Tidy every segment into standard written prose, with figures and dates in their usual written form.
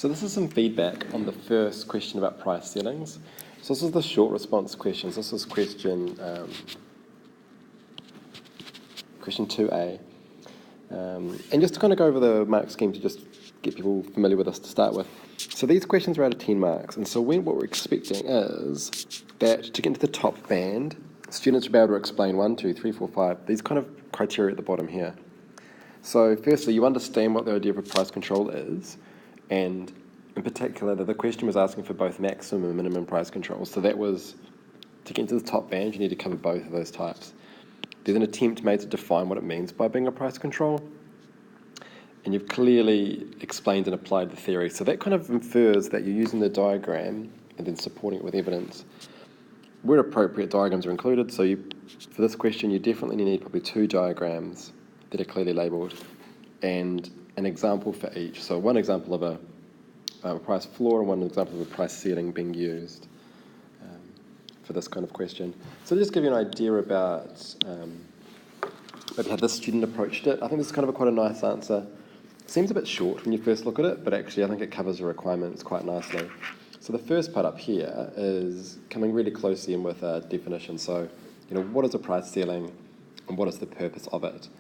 So this is some feedback on the first question about price ceilings. So this is the short response questions. This is question 2a. And just to kind of go over the mark scheme to just get people familiar with this to start with. So these questions are out of 10 marks. And so what we're expecting is that to get into the top band, students will be able to explain 1, 2, 3, 4, 5, these kind of criteria at the bottom here. So firstly, you understand what the idea of a price control is, and in particular, the question was asking for both maximum and minimum price controls. So that was, to get into the top band, you need to cover both of those types. There's an attempt made to define what it means by being a price control, and you've clearly explained and applied the theory. So that kind of infers that you're using the diagram and then supporting it with evidence. Where appropriate, diagrams are included. So for this question, you definitely need probably 2 diagrams that are clearly labelled and an example for each. So one example of a price floor and one example of a price ceiling being used for this kind of question. So to just give you an idea about maybe how this student approached it, I think this is kind of quite a nice answer. Seems a bit short when you first look at it, but actually I think it covers the requirements quite nicely. So the first part up here is coming really closely in with a definition. So, what is a price ceiling and what is the purpose of it?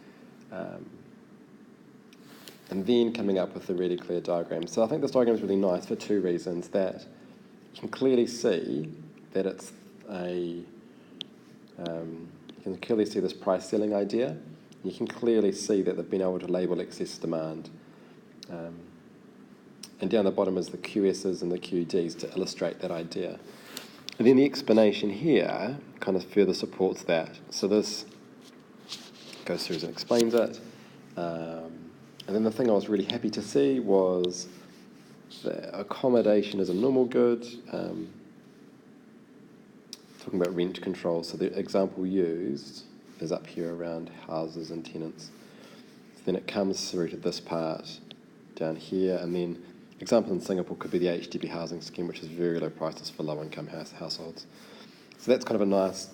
And then coming up with a really clear diagram. So I think this diagram is really nice for 2 reasons. That you can clearly see that it's you can clearly see this price ceiling idea. You can clearly see that they've been able to label excess demand. And down the bottom is the QS's and the QD's to illustrate that idea. And then the explanation here kind of further supports that. So this goes through and explains it. And then the thing I was really happy to see was the accommodation is a normal good. Talking about rent control. So the example used is up here around houses and tenants. So then it comes through to this part down here, and then example in Singapore could be the HDB housing scheme, which is very low prices for low-income households. So that's kind of a nice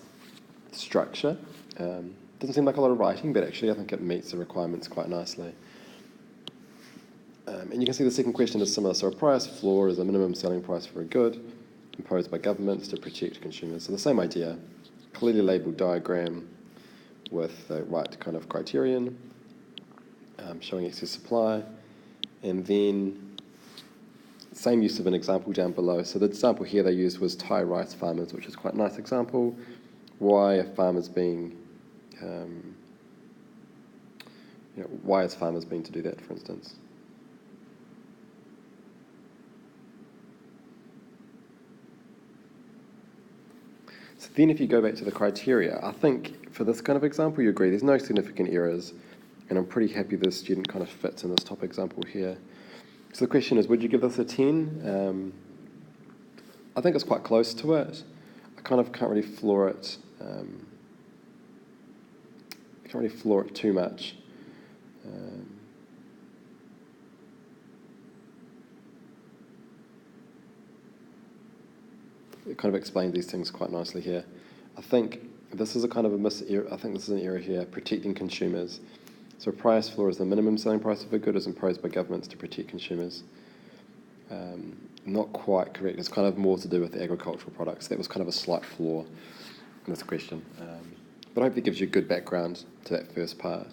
structure. Doesn't seem like a lot of writing, but actually I think it meets the requirements quite nicely. And you can see the second question is similar. So a price floor is a minimum selling price for a good imposed by governments to protect consumers. So the same idea, clearly labelled diagram with the right kind of criterion, showing excess supply, and then same use of an example down below. So the example here they used was Thai rice farmers, which is quite a nice example. Why are farmers being, why is farmers being to do that, for instance? So then if you go back to the criteria, I think for this kind of example you agree there's no significant errors, and I'm pretty happy this student kind of fits in this top example here. So the question is, would you give this a 10? I think it's quite close to it. I kind of can't really floor it. Too much. It kind of explains these things quite nicely here. I think this is a kind of I think this is an error here, protecting consumers. So a price floor is the minimum selling price of a good as imposed by governments to protect consumers. Not quite correct. It's kind of more to do with agricultural products. That was kind of a slight flaw in this question. But I hope that gives you a good background to that first part.